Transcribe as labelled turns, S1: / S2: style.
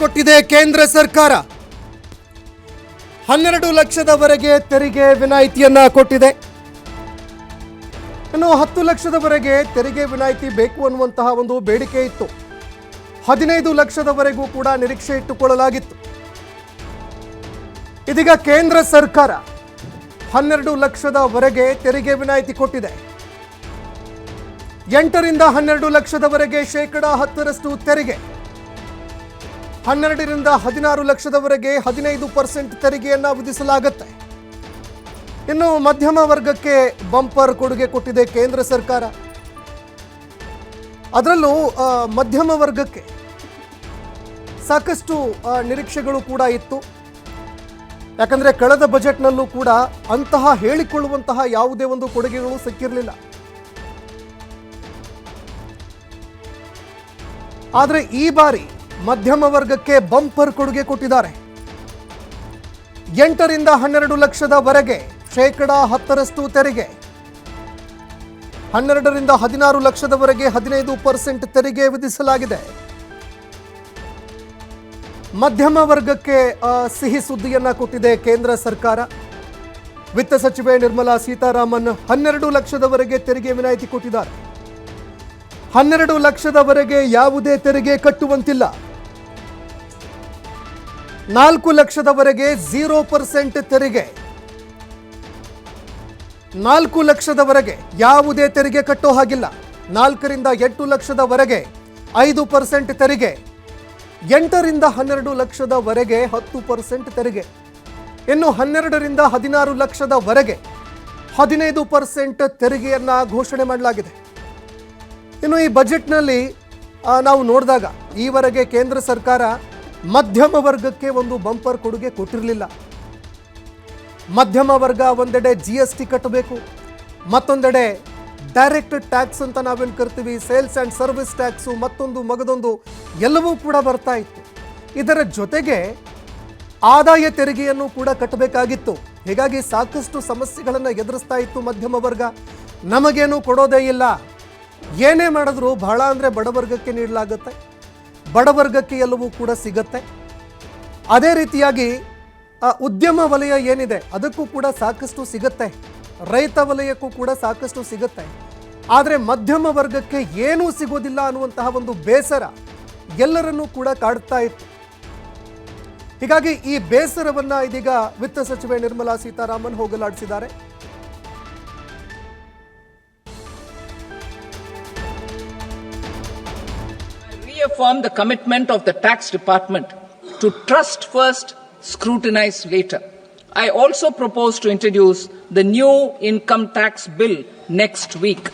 S1: ಕೊಟ್ಟಿದೆ ಕೇಂದ್ರ ಸರ್ಕಾರ. 12 ಲಕ್ಷದವರೆಗೆ ತೆರಿಗೆ ವಿನಾಯಿತಿಯನ್ನ ಕೊಟ್ಟಿದೆ. ಇನ್ನು 10 ಲಕ್ಷದವರೆಗೆ ತೆರಿಗೆ ವಿನಾಯಿತಿ ಬೇಕು ಅನ್ನುವಂತಹ ಒಂದು ಬೇಡಿಕೆ ಇತ್ತು. 15 ಲಕ್ಷದವರೆಗೂ ಕೂಡ ನಿರೀಕ್ಷೆ ಇಟ್ಟುಕೊಳ್ಳಲಾಗಿತ್ತು. ಇದೀಗ ಕೇಂದ್ರ ಸರ್ಕಾರ 12 ಲಕ್ಷದವರೆಗೆ ತೆರಿಗೆ ವಿನಾಯಿತಿ ಕೊಟ್ಟಿದೆ. 8 ರಿಂದ 12 ಲಕ್ಷದವರೆಗೆ 10% ತೆರಿಗೆ, 12 ರಿಂದ 16 ಲಕ್ಷದವರೆಗೆ 15% ತೆರಿಗೆಯನ್ನ ವಿಧಿಸಲಾಗುತ್ತೆ. ಇನ್ನು ಮಧ್ಯಮ ವರ್ಗಕ್ಕೆ ಬಂಪರ್ ಕೊಡುಗೆ ಕೊಟ್ಟಿದೆ ಕೇಂದ್ರ ಸರ್ಕಾರ. ಅದರಲ್ಲೂ ಮಧ್ಯಮ ವರ್ಗಕ್ಕೆ ಸಾಕಷ್ಟು ನಿರೀಕ್ಷೆಗಳು ಕೂಡ ಇತ್ತು. ಯಾಕಂದ್ರೆ ಕಳೆದ ಬಜೆಟ್ನಲ್ಲೂ ಕೂಡ ಅಂತಹ ಹೇಳಿಕೊಳ್ಳುವಂತಹ ಯಾವುದೇ ಒಂದು ಕೊಡುಗೆಗಳು ಸಿಕ್ಕಿರಲಿಲ್ಲ. ಆದರೆ ಈ ಬಾರಿ ಮಧ್ಯಮ ವರ್ಗಕ್ಕೆ ಬಂಪರ್ ಕೊಡುಗೆ ಕೊಟ್ಟಿದ್ದಾರೆ. 8 ರಿಂದ 12 ಲಕ್ಷದವರೆಗೆ 10% ತೆರಿಗೆ, 12 ರಿಂದ 16 ಲಕ್ಷದವರೆಗೆ 15% ತೆರಿಗೆ ವಿಧಿಸಲಾಗಿದೆ. ಮಧ್ಯಮ ವರ್ಗಕ್ಕೆ ಸಿಹಿ ಸುದ್ದಿಯನ್ನ ಕೊಟ್ಟಿದೆ ಕೇಂದ್ರ ಸರ್ಕಾರ. ವಿತ್ತ ಸಚಿವೆ ನಿರ್ಮಲಾ ಸೀತಾರಾಮನ್ 12 ಲಕ್ಷದವರೆಗೆ ತೆರಿಗೆ ವಿನಾಯಿತಿ ಕೊಟ್ಟಿದ್ದಾರೆ. 12 ಲಕ್ಷದವರೆಗೆ ಯಾವುದೇ ತೆರಿಗೆ ಕಟ್ಟುವಂತಿಲ್ಲ. 4 ಲಕ್ಷದವರೆಗೆ 0% ತೆರಿಗೆ, 4 ಲಕ್ಷದವರೆಗೆ ಯಾವುದೇ ತೆರಿಗೆ ಕಟ್ಟೋ ಹಾಗಿಲ್ಲ. 4 ರಿಂದ 8 ಲಕ್ಷದವರೆಗೆ 5% ತೆರಿಗೆ, 8 ರಿಂದ 12 ಲಕ್ಷದವರೆಗೆ 10% ತೆರಿಗೆ, ಇನ್ನು 12 ರಿಂದ 16 ಲಕ್ಷದವರೆಗೆ 15% ತೆರಿಗೆಯನ್ನ ಘೋಷಣೆ ಮಾಡಲಾಗಿದೆ. ಇನ್ನು ಈ ಬಜೆಟ್ನಲ್ಲಿ ನಾವು ನೋಡಿದಾಗ ಈವರೆಗೆ ಕೇಂದ್ರ ಸರ್ಕಾರ ಮಧ್ಯಮ ವರ್ಗಕ್ಕೆ ಒಂದು ಬಂಪರ್ ಕೊಡುಗೆ ಕೊಟ್ಟಿರಲಿಲ್ಲ. ಮಧ್ಯಮ ವರ್ಗ ಒಂದೆಡೆ GST ಕಟ್ಟಬೇಕು, ಮತ್ತೊಂದೆಡೆ ಡೈರೆಕ್ಟ್ ಟ್ಯಾಕ್ಸ್ ಅಂತ ನಾವೇನು ಕರ್ತೀವಿ, ಸೇಲ್ಸ್ ಆ್ಯಂಡ್ ಸರ್ವಿಸ್ ಟ್ಯಾಕ್ಸು, ಮತ್ತೊಂದು ಮಗದೊಂದು ಎಲ್ಲವೂ ಕೂಡ ಬರ್ತಾ ಇತ್ತು. ಇದರ ಜೊತೆಗೆ ಆದಾಯ ತೆರಿಗೆಯನ್ನು ಕೂಡ ಕಟ್ಟಬೇಕಾಗಿತ್ತು. ಹೀಗಾಗಿ ಸಾಕಷ್ಟು ಸಮಸ್ಯೆಗಳನ್ನು ಎದುರಿಸ್ತಾ ಇತ್ತು ಮಧ್ಯಮ ವರ್ಗ. ನಮಗೇನು ಕೊಡೋದೇ ಇಲ್ಲ, ಏನೇ ಮಾಡಿದ್ರು ಬಹಳ ಅಂದರೆ ಬಡವರ್ಗಕ್ಕೆ ನೀಡಲಾಗುತ್ತೆ, ಬಡವರ್ಗಕ್ಕೆ ಎಲ್ಲವೂ ಕೂಡ ಸಿಗತ್ತೆ. ಅದೇ ರೀತಿಯಾಗಿ ಉದ್ಯಮ ವಲಯ ಏನಿದೆ ಅದಕ್ಕೂ ಕೂಡ ಸಾಕಷ್ಟು ಸಿಗುತ್ತೆ, ರೈತ ವಲಯಕ್ಕೂ ಕೂಡ ಸಾಕಷ್ಟು ಸಿಗುತ್ತೆ. ಆದರೆ ಮಧ್ಯಮ ವರ್ಗಕ್ಕೆ ಏನೂ ಸಿಗೋದಿಲ್ಲ ಅನ್ನುವಂತಹ ಒಂದು ಬೇಸರ ಎಲ್ಲರನ್ನೂ ಕೂಡ ಕಾಡ್ತಾ ಇತ್ತು. ಹೀಗಾಗಿ ಈ ಬೇಸರವನ್ನ ಇದೀಗ ವಿತ್ತ ಸಚಿವೆ Nirmala Sitharaman ಹೋಗಲಾಡಿಸಿದ್ದಾರೆ.
S2: Reaffirm the commitment of the tax department to trust first, scrutinize later. I also propose to introduce the new income tax bill next week.